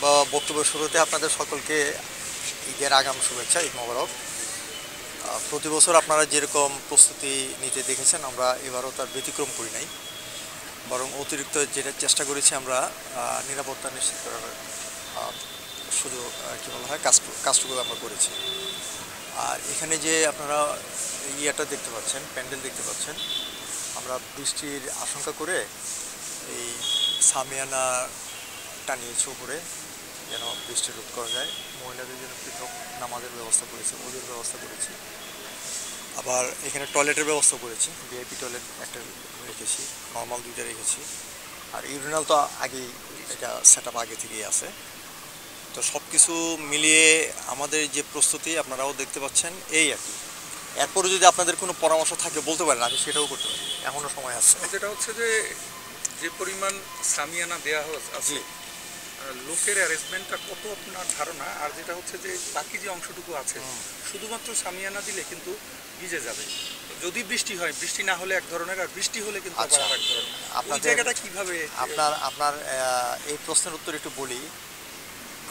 বক্তব্য শুরুতে আপনাদের সকলকে ঈদের আগাম শুভেচ্ছা, ঈদ মোবারক। প্রতি বছর আপনারা যেরকম প্রস্তুতি নিতে দেখেছেন, আমরা এবারও তার ব্যতিক্রম করি নাই, বরং অতিরিক্ত যেটা চেষ্টা করেছি আমরা নিরাপত্তা নিশ্চিত করার সুযোগ কী বলা হয় কাজটুকু আমরা করেছি। আর এখানে যে আপনারা ইয়েটা দেখতে পাচ্ছেন, প্যান্ডেল দেখতে পাচ্ছেন, আমরা বৃষ্টির আশঙ্কা করে এই সামিয়ানা টানিয়েছি উপরে, যেন বৃষ্টি রোধ করা যায়। মহিলাদের জন্য পৃথক নামাজের ব্যবস্থা করেছি, ওদের ব্যবস্থা করেছি। আবার এখানে টয়লেটের ব্যবস্থা করেছি, ভিআইপি টয়লেট একটা রেখেছি, নর্মাল দুইটা রেখেছি। আর ইউরিনাল তো আগেই, এটা সেট আপ আগে থেকেই আছে। তো সব কিছু মিলিয়ে আমাদের যে প্রস্তুতি আপনারাও দেখতে পাচ্ছেন, এই আর কি। এরপরে যদি আপনাদের কোনো পরামর্শ থাকে বলতে পারেন, আমি সেটাও করতে পারি, এখনও সময় আছে। যেটা হচ্ছে যে যে পরিমাণ সামিয়ানা দেওয়া আছে, লোকের অ্যারেঞ্জমেন্টটা কত আপনার ধারণা? আর যেটা হচ্ছে যে বাকি যে অংশটুকু আছে, শুধুমাত্র সামিয়ানা দিলে কিন্তু ভিজে যাবে। যদি বৃষ্টি হয়, বৃষ্টি না হলে এক ধরনের, আর বৃষ্টি হলে কিন্তু আবার আরেক ধরনের। আপনার জায়গাটা কিভাবে? আপনার এই প্রশ্নের উত্তর একটু বলি।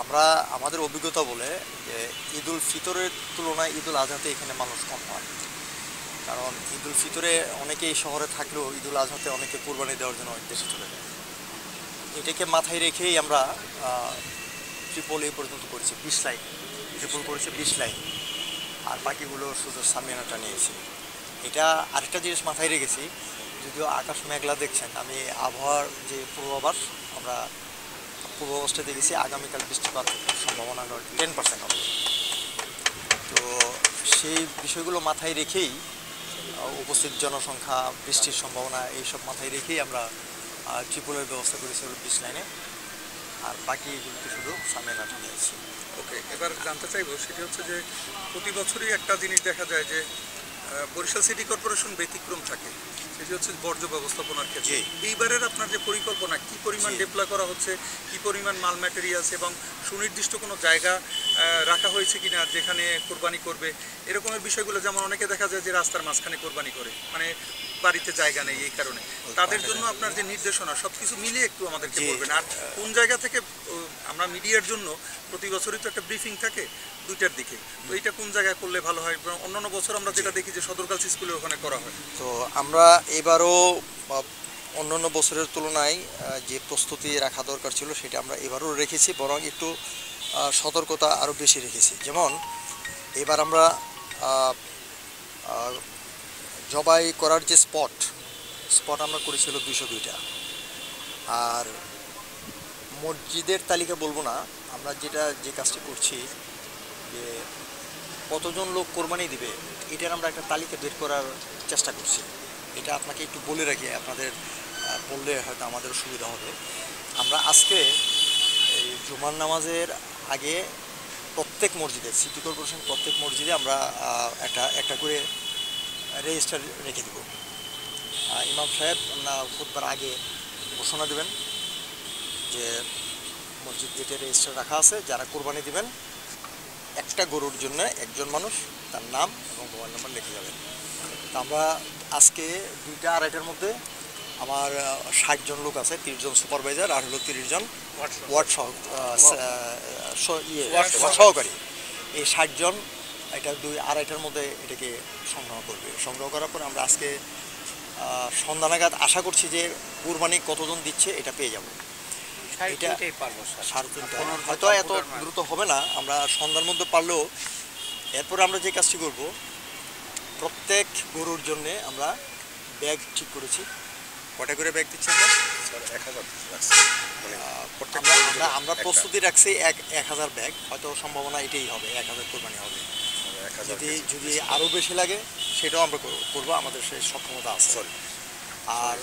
আমরা আমাদের অভিজ্ঞতা বলে যে ঈদ উল ফিতরের তুলনায় ঈদ উল আজহাতে এখানে মানুষ কম হয়। কারণ ঈদ উল ফিতরে অনেকেই শহরে থাকলেও ঈদ উল আজহাতে অনেকে কোরবানি দেওয়ার জন্য দেশে চলে যায়। এটাকে মাথায় রেখেই আমরা ট্রিপল এই পর্যন্ত করেছি, 20 লাইন ট্রিপল করেছি, 20 লাইন। আর বাকিগুলো শুধু সামিয়ানাটা নিয়েছি। এটা আরেকটা জিনিস মাথায় রেখেছি, যদিও আকাশ মেঘলা দেখছেন, আমি আবহাওয়ার যে পূর্বাভাস, আমরা পূর্বাভাসটা দেখেছি আগামীকাল বৃষ্টিপাত সম্ভাবনা 10% হবে। তো সেই বিষয়গুলো মাথায় রেখেই, উপস্থিত জনসংখ্যা, বৃষ্টির সম্ভাবনা, এইসব মাথায় রেখেই আমরা ট্রিপলের ব্যবস্থা করেছি 20 লাইনে। আর বাকিগুলোতে শুধু সামিয়ানাটা নিয়েছি। ওকে, এবার জানতে চাইবো সেটি হচ্ছে যে প্রতি বছরই একটা জিনিস দেখা যায় যে বরিশাল সিটি কর্পোরেশন ব্যতিক্রম থাকে, সেটি হচ্ছে বর্জ্য ব্যবস্থাপনার ক্ষেত্রে। এইবারের আপনার যে পরিকল্পনা, কি পরিমাণ ডেপ্লয় করা হচ্ছে, কি পরিমাণ মাল ম্যাটেরিয়ালস, এবং সুনির্দিষ্ট কোনো জায়গা রাখা হয়েছে কিনা যেখানে কোরবানি করবে, এরকমের বিষয়গুলো? যেমন অনেকে দেখা যায় যে রাস্তার মাঝখানে কোরবানি করে, মানে বাড়িতে জায়গা নেই, এই কারণে তাদের জন্য আপনার যে নির্দেশনা, সব কিছু মিলিয়ে একটু আমাদেরকে বলবেন। আর কোন জায়গা থেকে, আমরা মিডিয়ার জন্য প্রতি বছরই তো একটা ব্রিফিং থাকে 2টার দিকে, তো এইটা কোন জায়গায় করলে ভালো হয়? অন্যান্য বছর আমরা যেটা দেখি যে সদর গার্লস স্কুলের ওখানে করা হয়। তো আমরা এবারও অন্যান্য বছরের তুলনায় যে প্রস্তুতি রাখা দরকার ছিল সেটা আমরা এবারও রেখেছি, বরং একটু সতর্কতা আরও বেশি রেখেছি। যেমন এবার আমরা জবাই করার যে স্পট আমরা করেছিল 202টা। আর মসজিদের তালিকা বলবো না, আমরা যে কাজটি করছি যে কতজন লোক কোরবানি দিবে, এটার আমরা একটা তালিকা বের করার চেষ্টা করছি। এটা আপনাকে একটু বলে রাখি, আপনাদের বললে হয়তো আমাদেরও সুবিধা হবে। আমরা আজকে এই জুমার নামাজের আগে প্রত্যেক মসজিদে, সিটি কর্পোরেশন প্রত্যেক মসজিদে আমরা একটা করে রেজিস্টার রেখে দেব। ইমাম সাহেব খুতবার আগে ঘোষণা দেবেন যে মসজিদ গেটে রেজিস্টার রাখা আছে, যারা কোরবানি দিবেন একটা গরুর জন্য একজন মানুষ তার নাম এবং মোবাইল নাম্বার লিখে যাবেন। তা আমরা আজকে 2টা 2:30টার মধ্যে আমার 60 জন লোক আছে, 30 জন সুপারভাইজার আর হলো 30 জন ওয়ার্ড সহকারী। এই 60 জন এটা 2-2:30টার মধ্যে এটাকে সংগ্রহ করবে। সংগ্রহ করার পর আমরা আজকে সন্ধ্যা নাগাদ আশা করছি যে কোরবানি কতজন দিচ্ছে এটা পেয়ে যাব। এটা 3:30, হয়তো এত দ্রুত হবে না, আমরা সন্ধ্যার মধ্যে পারলেও। এরপরে আমরা যে কাজটি করব, প্রত্যেক গরুর জন্যে আমরা ব্যাগ ঠিক করেছি। কটা করে ব্যাগ দিচ্ছি আমরা? 1000। আমরা প্রস্তুতি রাখছি 1000 ব্যাগ, হয়তো সম্ভাবনা এটাই হবে, 1000 কোরবানি হবে। যদি আরও বেশি লাগে সেটাও আমরা করবো, আমাদের সেই সক্ষমতা আছে। আর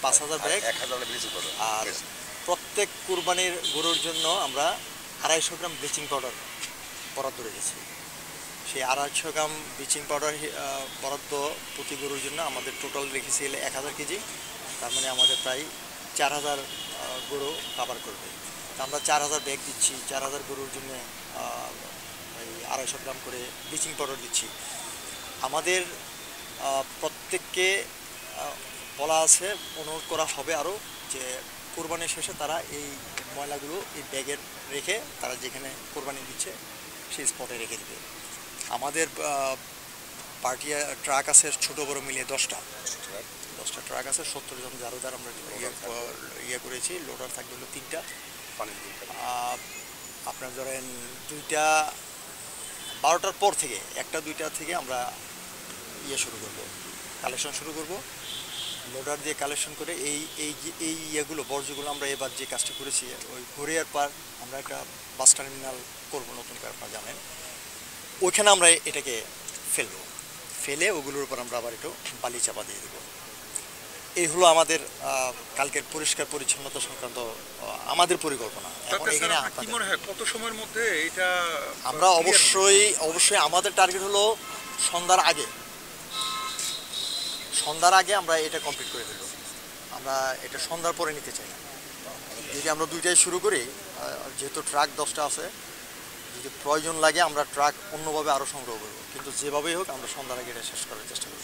5000 ব্যাগ। আর প্রত্যেক কোরবানির গরুর জন্য আমরা 250 গ্রাম ব্লিচিং পাউডার বরাদ্দ রেখেছি। সেই 250 গ্রাম ব্লিচিং পাউডার বরাদ্দ প্রতি গরুর জন্য আমাদের টোটাল রেখেছি 1000 কেজি। তার মানে আমাদের প্রায় 4000 গরু কাভার করবে। তা আমরা 4000 ব্যাগ দিচ্ছি, 4000 গরুর জন্য 250 গ্রাম করে ব্লিচিং পাউডার দিচ্ছি। আমাদের প্রত্যেককে বলা আছে, অনুরোধ করা হবে আরও যে কোরবানি শেষে তারা এই ময়লাগুলো এই ব্যাগে রেখে তারা যেখানে কোরবানি দিচ্ছে সেই স্পটে রেখে দেবে। আমাদের পার্টি ট্রাক আছে ছোট বড় মিলিয়ে 10টা ট্রাক আছে, 70 জন জারোদার আমরা ইয়ে করেছি। লোডার থাকবে হলো 3টা। আপনার ধরেন 2টা 12টার পর থেকে 1টা 2টা থেকে আমরা শুরু করব, কালেকশন শুরু করব। লোডার দিয়ে কালেকশন করে এই ইয়েগুলো বর্জ্যগুলো আমরা এবার যে কাজটা করেছি ওই ঘুরিয়ার পার আমরা একটা বাস টার্মিনাল করবো নতুন করে, আপনারা জানেন। ওইখানে আমরা এটাকে ফেলে ওগুলোর উপর আমরা আবার একটু বালি চাপা দিয়ে দেবো। এই হলো আমাদের কালকের পরিষ্কার পরিচ্ছন্নতা সংক্রান্ত আমাদের পরিকল্পনা। এখন এখানে কি মনে হয় কত সময়ের মধ্যে এটা আমরা অবশ্যই আমাদের টার্গেট হলো সন্ধ্যার আগে আমরা এটা কমপ্লিট করে দেবো। আমরা এটা সন্ধ্যার পরে নিতে চাই না। যদি আমরা 2টায় শুরু করি, যেহেতু ট্রাক 10টা আছে, যদি প্রয়োজন লাগে আমরা ট্রাক অন্যভাবে আরও সংগ্রহ করবো, কিন্তু যেভাবেই হোক আমরা সন্ধ্যার আগে এটা শেষ করার চেষ্টা করব।